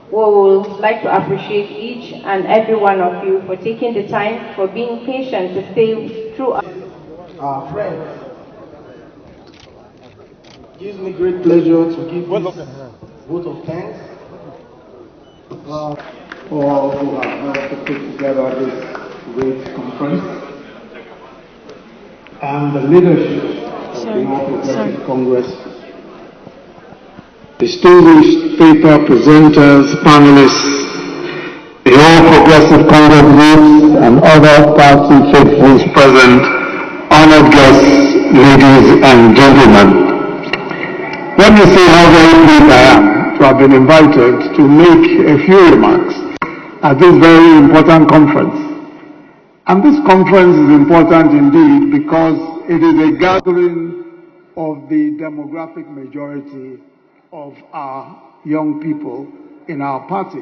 We would like to appreciate each and every one of you for taking the time, for being patient to stay through our friends. It gives me great pleasure to give this vote of thanks for all who have helped to put together this great conference and the leadership of the All Progressive Congress. Distinguished paper presenters, panelists, the All Progressive Congress groups and other party faithfuls present, honored guests, ladies and gentlemen. Let me say how very pleased I am to have been invited to make a few remarks at this very important conference. And this conference is important indeed because it is a gathering of the demographic majority of our young people in our party.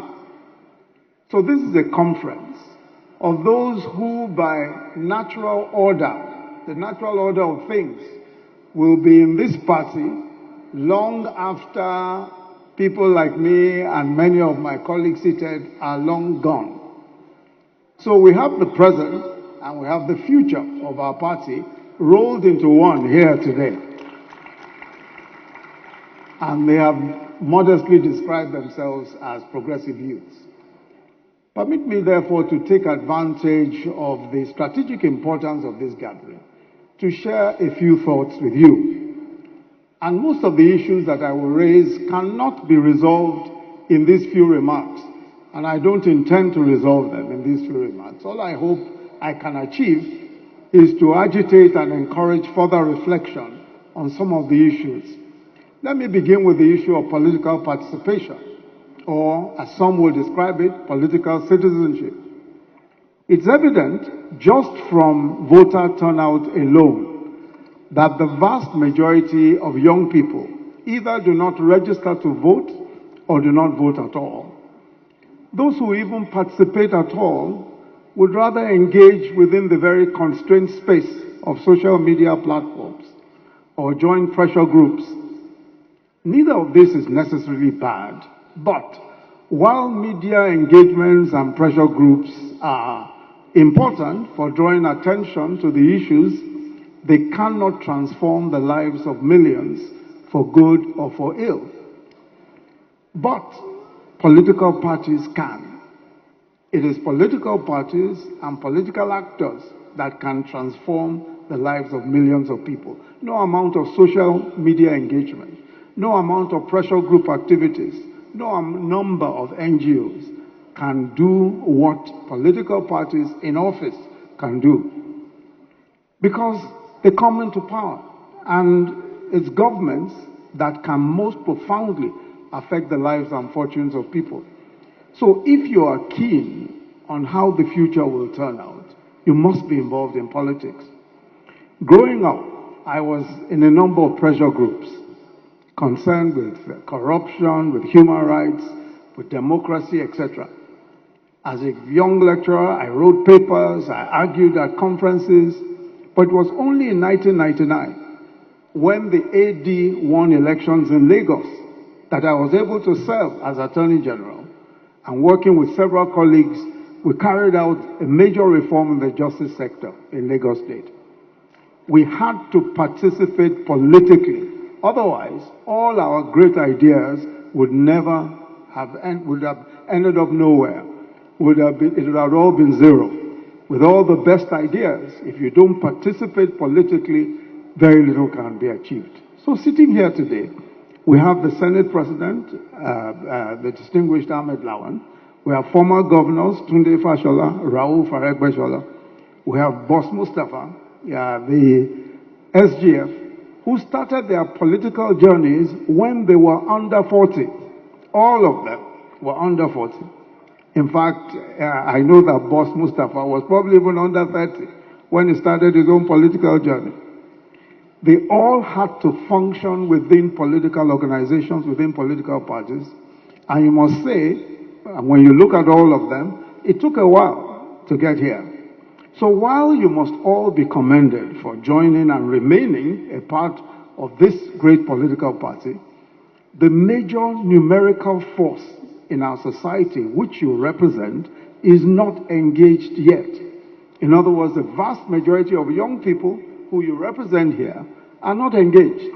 So this is a conference of those who by natural order, the natural order of things, will be in this party long after people like me and many of my colleagues seated are long gone. So we have the present and we have the future of our party rolled into one here today. And they have modestly described themselves as progressive youths. Permit me, therefore, to take advantage of the strategic importance of this gathering to share a few thoughts with you. And most of the issues that I will raise cannot be resolved in these few remarks, and I don't intend to resolve them in these few remarks. All I hope I can achieve is to agitate and encourage further reflection on some of the issues. Let me begin with the issue of political participation, or as some will describe it, political citizenship. It's evident just from voter turnout alone that the vast majority of young people either do not register to vote or do not vote at all. Those who even participate at all would rather engage within the very constrained space of social media platforms or join pressure groups. Neither of this is necessarily bad, but while media engagements and pressure groups are important for drawing attention to the issues, they cannot transform the lives of millions for good or for ill. But political parties can. It is political parties and political actors that can transform the lives of millions of people. No amount of social media engagement, no amount of pressure group activities, no number of NGOs can do what political parties in office can do. Because they come into power, and it's governments that can most profoundly affect the lives and fortunes of people. So if you are keen on how the future will turn out, you must be involved in politics. Growing up, I was in a number of pressure groups concerned with corruption, with human rights, with democracy, etc. As a young lecturer, I wrote papers, I argued at conferences, but it was only in 1999, when the AD won elections in Lagos, that I was able to serve as Attorney General. And working with several colleagues, we carried out a major reform in the justice sector in Lagos State. We had to participate politically. Otherwise, all our great ideas would never have ended up nowhere. It would have all been zero. With all the best ideas, if you don't participate politically, very little can be achieved. So sitting here today, we have the Senate President, the distinguished Ahmed Lawan. We have former governors, Tunde Fashola, Raoul Faregbeshola. We have Boss Mustafa, the SGF, who started their political journeys when they were under 40. All of them were under 40. In fact, I know that Boss Mustafa was probably even under 30 when he started his own political journey. They all had to function within political organizations, within political parties. And you must say, when you look at all of them, it took a while to get here. So while you must all be commended for joining and remaining a part of this great political party, the major numerical force in our society, which you represent, is not engaged yet. In other words, the vast majority of young people who you represent here are not engaged.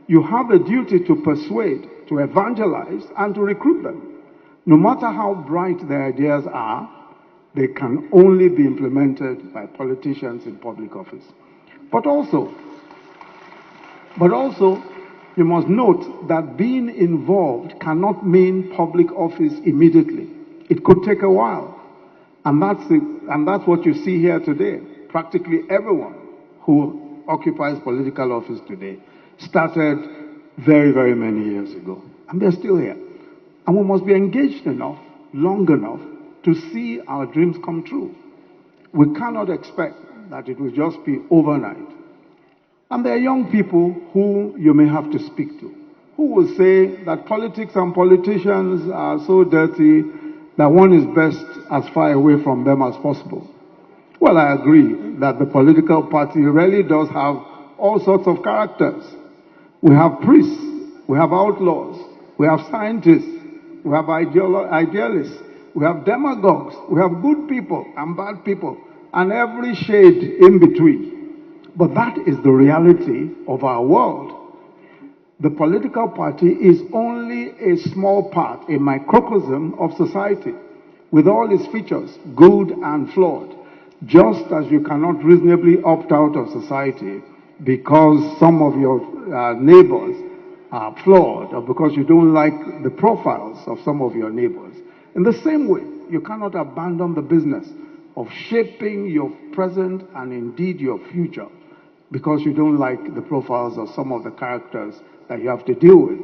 You have a duty to persuade, to evangelize, and to recruit them. No matter how bright their ideas are, they can only be implemented by politicians in public office. But also, you must note that being involved cannot mean public office immediately. It could take a while. And that's what you see here today. Practically everyone who occupies political office today started very, very many years ago. And they're still here. And we must be engaged enough, long enough, to see our dreams come true. We cannot expect that it will just be overnight. And there are young people who you may have to speak to, who will say that politics and politicians are so dirty that one is best as far away from them as possible. Well, I agree that the political party really does have all sorts of characters. We have priests, we have outlaws, we have scientists, we have idealists, we have demagogues, we have good people and bad people, and every shade in between. But that is the reality of our world. The political party is only a small part, a microcosm of society, with all its features, good and flawed. Just as you cannot reasonably opt out of society because some of your neighbors are flawed, or because you don't like the profiles of some of your neighbors. In the same way, you cannot abandon the business of shaping your present and indeed your future because you don't like the profiles of some of the characters that you have to deal with.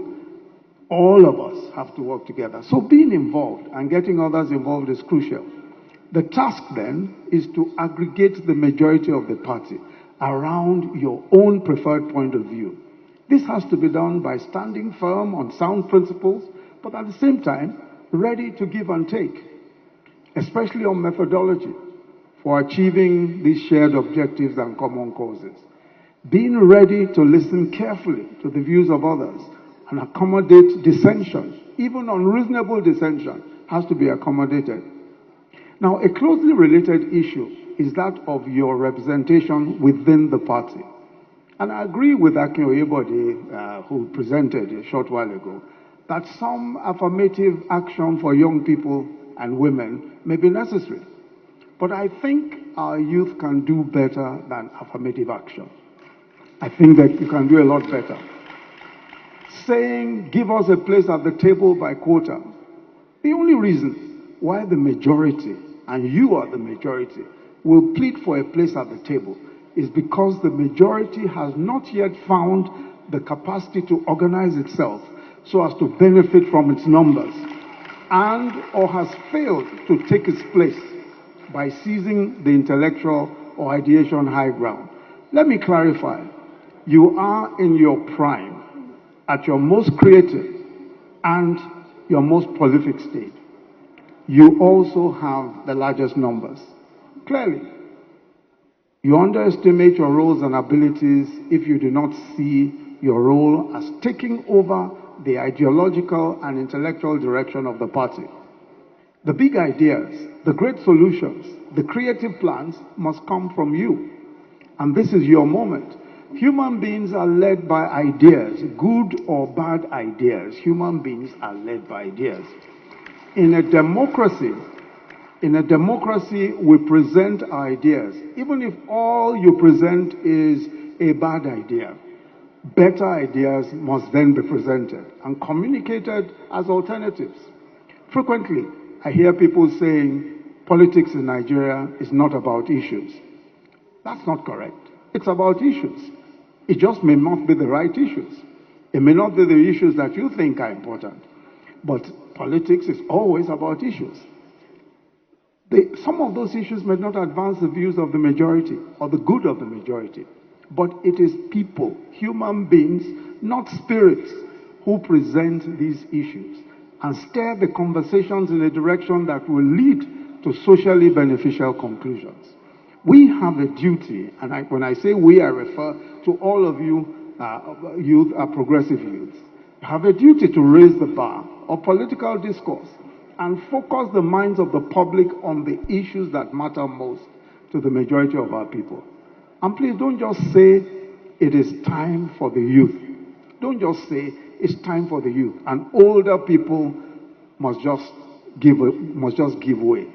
All of us have to work together. So being involved and getting others involved is crucial. The task then is to aggregate the majority of the party around your own preferred point of view. This has to be done by standing firm on sound principles, but at the same time, ready to give and take, especially on methodology for achieving these shared objectives and common causes. Being ready to listen carefully to the views of others and accommodate dissension, even unreasonable dissension, has to be accommodated. Now, a closely related issue is that of your representation within the party. And I agree with Akin Oyebode, who presented a short while ago, that some affirmative action for young people and women may be necessary. But I think our youth can do better than affirmative action. I think that you can do a lot better. Saying, give us a place at the table by quota. The only reason why the majority, and you are the majority, will plead for a place at the table is because the majority has not yet found the capacity to organize itself so as to benefit from its numbers, and or has failed to take its place by seizing the intellectual or ideation high ground. Let me clarify. You are in your prime, at your most creative and your most prolific state. You also have the largest numbers. Clearly, you underestimate your roles and abilities if you do not see your role as taking over the ideological and intellectual direction of the party. The big ideas, the great solutions, the creative plans must come from you. And this is your moment. Human beings are led by ideas, good or bad ideas. Human beings are led by ideas. In a democracy, we present our ideas. Even if all you present is a bad idea, better ideas must then be presented and communicated as alternatives. Frequently, I hear people saying politics in Nigeria is not about issues. That's not correct. It's about issues. It just may not be the right issues. It may not be the issues that you think are important. But politics is always about issues. Some of those issues may not advance the views of the majority or the good of the majority. But it is people, human beings, not spirits, who present these issues and steer the conversations in a direction that will lead to socially beneficial conclusions. We have a duty, and when I say we, I refer to all of you, progressive youths. You have a duty to raise the bar of political discourse and focus the minds of the public on the issues that matter most to the majority of our people. And please don't just say it is time for the youth. Don't just say it's time for the youth, and older people must just give way.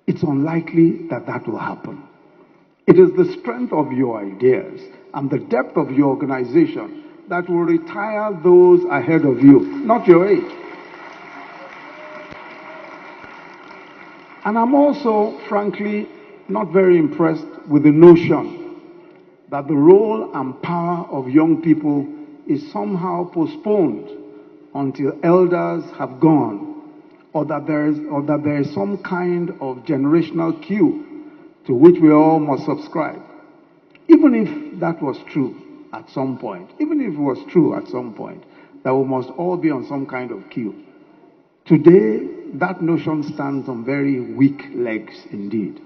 It's unlikely that that will happen. It is the strength of your ideas and the depth of your organization that will retire those ahead of you, not your age. And I'm also, frankly, not very impressed with the notion that the role and power of young people is somehow postponed until elders have gone, or that there is some kind of generational queue to which we all must subscribe. Even if that was true at some point, that we must all be on some kind of queue. Today, that notion stands on very weak legs indeed.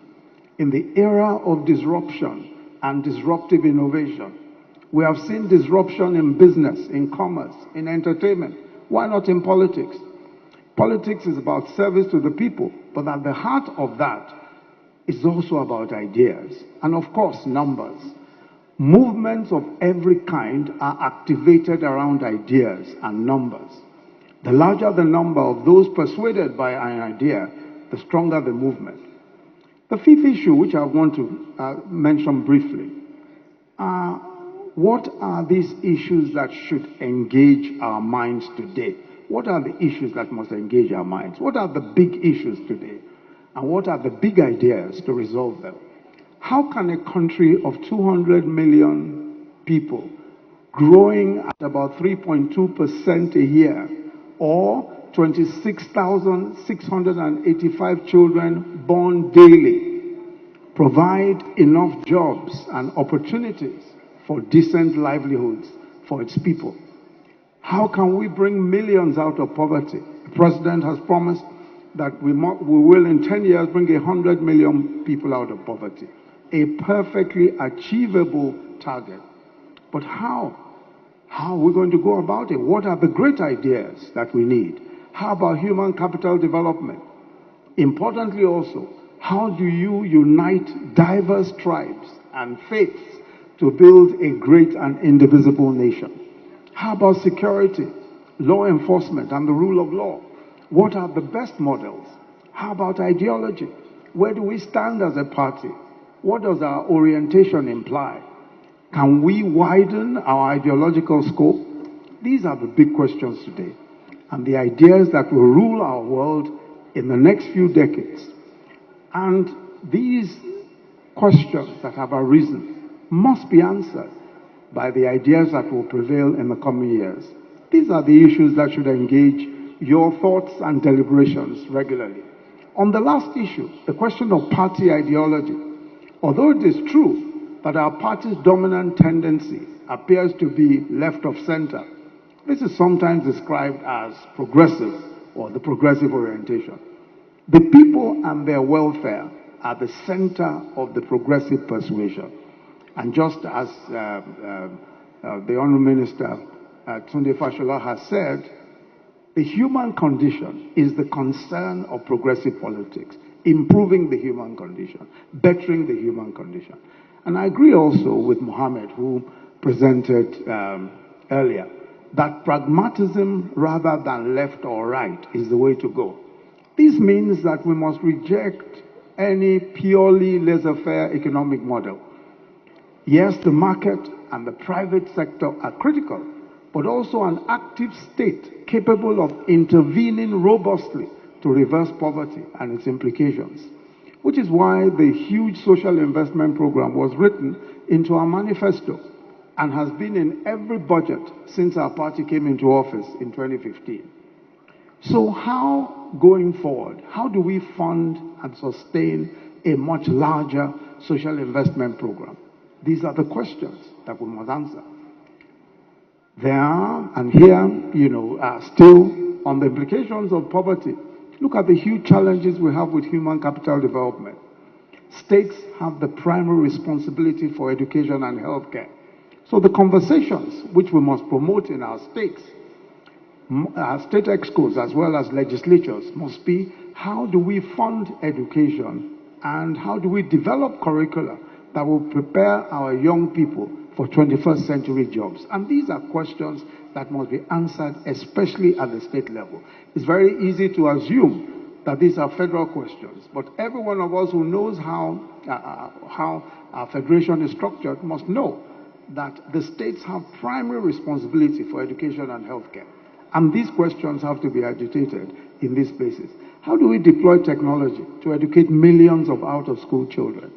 In the era of disruption and disruptive innovation, we have seen disruption in business, in commerce, in entertainment. Why not in politics? Politics is about service to the people, but at the heart of that is also about ideas and, of course, numbers. Movements of every kind are activated around ideas and numbers. The larger the number of those persuaded by an idea, the stronger the movement. The fifth issue, which I want to mention briefly, what are these issues that should engage our minds today? What are the issues that must engage our minds? What are the big issues today? And what are the big ideas to resolve them? How can a country of 200 million people growing at about 3.2% a year, or 26,685 children born daily, provide enough jobs and opportunities for decent livelihoods for its people? How can we bring millions out of poverty? The president has promised that we will in 10 years bring 100 million people out of poverty. A perfectly achievable target. But how? How are we going to go about it? What are the great ideas that we need? How about human capital development? Importantly also, how do you unite diverse tribes and faiths to build a great and indivisible nation? How about security, law enforcement, and the rule of law? What are the best models? How about ideology? Where do we stand as a party? What does our orientation imply? Can we widen our ideological scope? These are the big questions today, and the ideas that will rule our world in the next few decades. And these questions that have arisen must be answered by the ideas that will prevail in the coming years. These are the issues that should engage your thoughts and deliberations regularly. On the last issue, the question of party ideology, although it is true that our party's dominant tendency appears to be left of center, this is sometimes described as progressive or the progressive orientation. The people and their welfare are the center of the progressive persuasion. And just as the Honourable Minister Tunde Fashola has said, the human condition is the concern of progressive politics, improving the human condition, bettering the human condition. And I agree also with Mohammed, who presented earlier, that pragmatism rather than left or right is the way to go. This means that we must reject any purely laissez-faire economic model. Yes, the market and the private sector are critical, but also an active state capable of intervening robustly to reverse poverty and its implications, which is why the huge social investment program was written into our manifesto and has been in every budget since our party came into office in 2015. So how, going forward, how do we fund and sustain a much larger social investment program? These are the questions that we must answer. There are, and here, still on the implications of poverty, look at the huge challenges we have with human capital development. States have the primary responsibility for education and healthcare. So the conversations which we must promote in our states state excos as well as legislatures must be, how do we fund education and how do we develop curricula that will prepare our young people for 21st century jobs? And these are questions that must be answered, especially at the state level. It's very easy to assume that these are federal questions, but every one of us who knows how our federation is structured must know that the states have primary responsibility for education and healthcare. And these questions have to be agitated in these places. How do we deploy technology to educate millions of out-of-school children?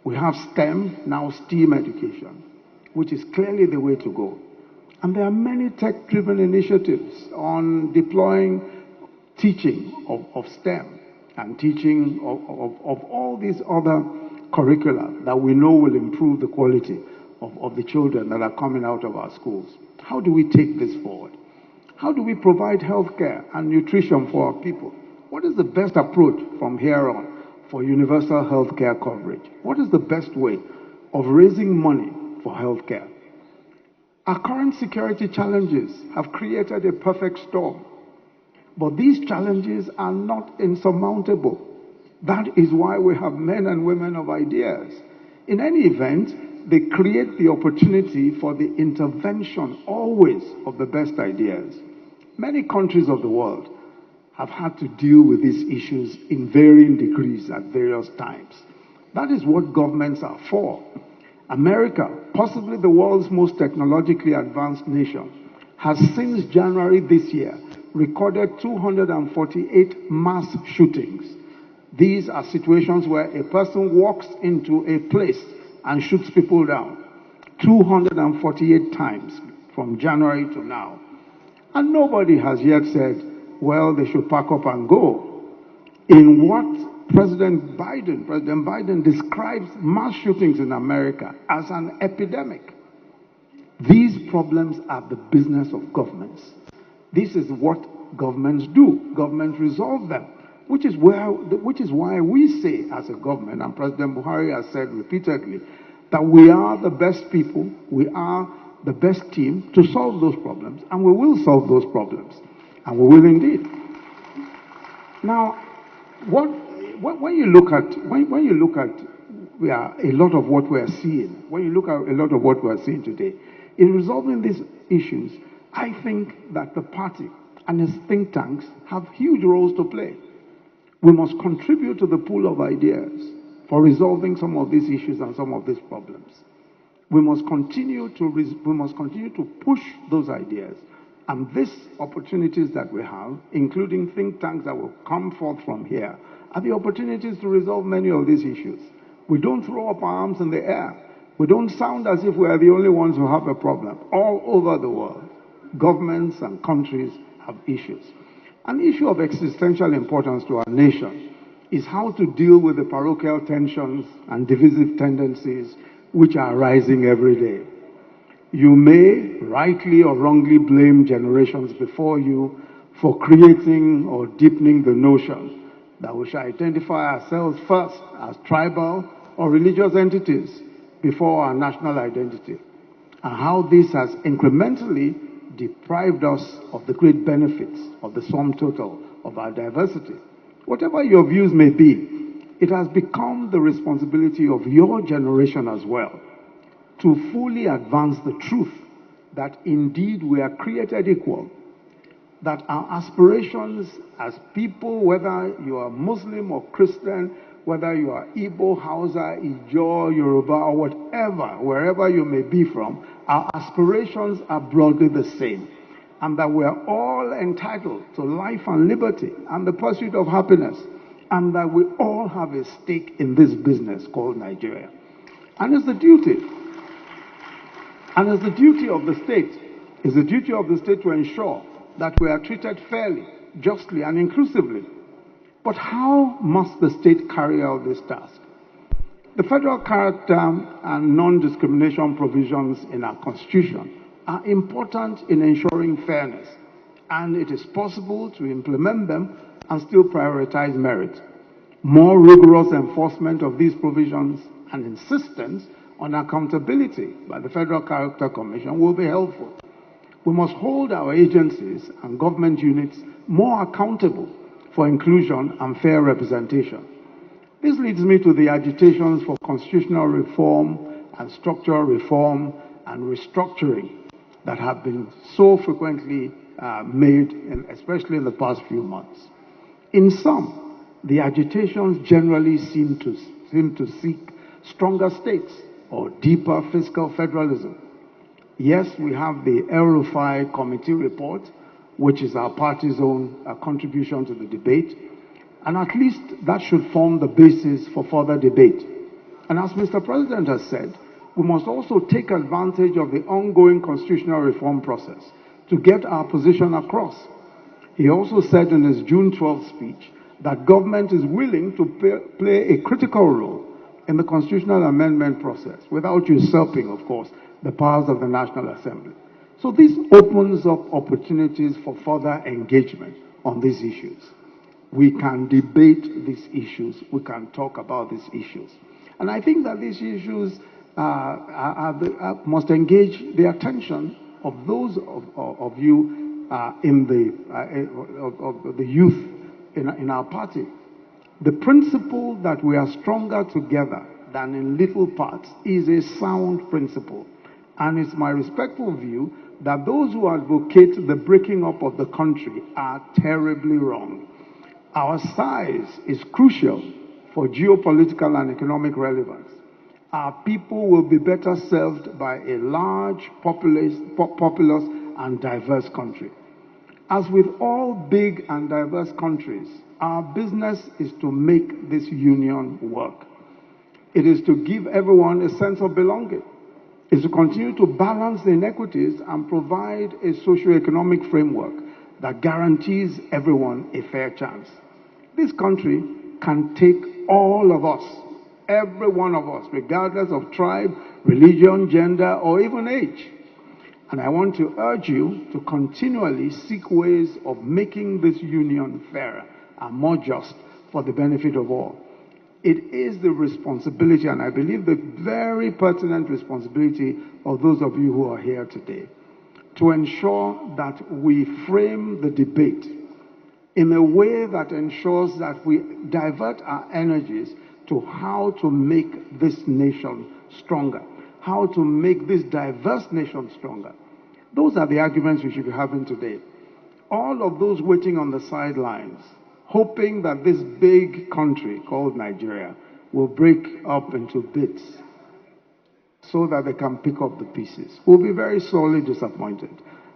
We have STEM, now STEAM education, which is clearly the way to go. And there are many tech-driven initiatives on deploying teaching of STEM and teaching of all these other curricula that we know will improve the quality of the children that are coming out of our schools. How do we take this forward? How do we provide health care and nutrition for our people? What is the best approach from here on for universal health care coverage? What is the best way of raising money for health care? Our current security challenges have created a perfect storm, but these challenges are not insurmountable. That is why we have men and women of ideas. In any event, they create the opportunity for the intervention always of the best ideas. Many countries of the world have had to deal with these issues in varying degrees at various times. That is what governments are for. America, possibly the world's most technologically advanced nation, has since January this year recorded 248 mass shootings. These are situations where a person walks into a place and shoots people down. 248 times from January to now. And nobody has yet said, well, they should pack up and go. In what President Biden describes mass shootings in America as an epidemic. These problems are the business of governments. This is what governments do. Governments resolve them, which is why we say as a government, and President Buhari has said repeatedly, that we are the best people, we are the best team to solve those problems, and we will solve those problems, and we will indeed. Now, when you look at a lot of what we are seeing, when you look at a lot of what we are seeing today, in resolving these issues, I think that the party and its think tanks have huge roles to play. We must contribute to the pool of ideas for resolving some of these issues and some of these problems. We must continue to push those ideas. And these opportunities that we have, including think tanks that will come forth from here, are the opportunities to resolve many of these issues. We don't throw up our arms in the air. We don't sound as if we are the only ones who have a problem. All over the world, governments and countries have issues. An issue of existential importance to our nation is how to deal with the parochial tensions and divisive tendencies which are rising every day. You may rightly or wrongly blame generations before you for creating or deepening the notion that we shall identify ourselves first as tribal or religious entities before our national identity, and how this has incrementally deprived us of the great benefits of the sum total of our diversity. Whatever your views may be, it has become the responsibility of your generation as well to fully advance the truth that indeed we are created equal, that our aspirations as people, whether you are Muslim or Christian, whether you are Igbo, Hausa, Ijaw, Yoruba, or whatever, wherever you may be from, our aspirations are broadly the same, and that we are all entitled to life and liberty and the pursuit of happiness, and that we all have a stake in this business called Nigeria. And it's the duty. And it's the duty of the state. It's the duty of the state to ensure that we are treated fairly, justly, and inclusively. But how must the state carry out this task? The federal character and non-discrimination provisions in our Constitution are important in ensuring fairness, and it is possible to implement them and still prioritize merit. More rigorous enforcement of these provisions and insistence on accountability by the Federal Character Commission will be helpful. We must hold our agencies and government units more accountable for inclusion and fair representation. This leads me to the agitations for constitutional reform and structural reform and restructuring that have been so frequently made, especially in the past few months. In sum, the agitations generally seem to seek stronger states or deeper fiscal federalism. Yes, we have the El-Rufai Committee report, which is our party's own contribution to the debate, and at least that should form the basis for further debate. And as Mr. President has said, we must also take advantage of the ongoing constitutional reform process to get our position across. He also said in his June 12th speech that government is willing to play a critical role in the constitutional amendment process without usurping, of course, the powers of the National Assembly. So this opens up opportunities for further engagement on these issues. We can debate these issues. We can talk about these issues. And I think that these issues must engage the attention of those of you in the youth in our party. The principle that we are stronger together than in little parts is a sound principle. And it's my respectful view that those who advocate the breaking up of the country are terribly wrong. Our size is crucial for geopolitical and economic relevance. Our people will be better served by a large, populous and diverse country. As with all big and diverse countries, our business is to make this union work. It is to give everyone a sense of belonging. It is to continue to balance the inequities and provide a socio-economic framework that guarantees everyone a fair chance. This country can take all of us, every one of us, regardless of tribe, religion, gender, or even age. And I want to urge you to continually seek ways of making this union fairer and more just for the benefit of all. It is the responsibility, and I believe the very pertinent responsibility of those of you who are here today, to ensure that we frame the debate in a way that ensures that we divert our energies to how to make this nation stronger, how to make this diverse nation stronger. Those are the arguments we should be having today. All of those waiting on the sidelines, hoping that this big country called Nigeria will break up into bits so that they can pick up the pieces, will be very sorely disappointed.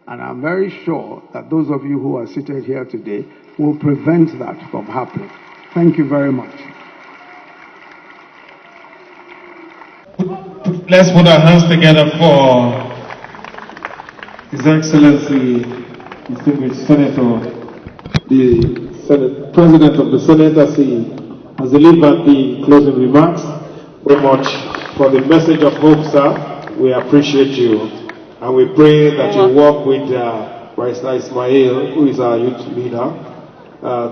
And I'm very sure that those of you who are seated here today will prevent that from happening. Thank you very much. Let's put our hands together for His Excellency, distinguished Senator, the President of the Senate, as he has delivered the closing remarks. Very much for the message of hope, sir. We appreciate you, and we pray that you work with Barrister Ismail, who is our youth leader,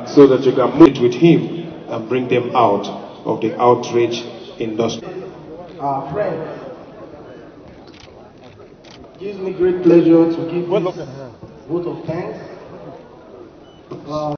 so that you can meet with him and bring them out of the outrage industry. Our friends, it gives me great pleasure to give this vote of thanks.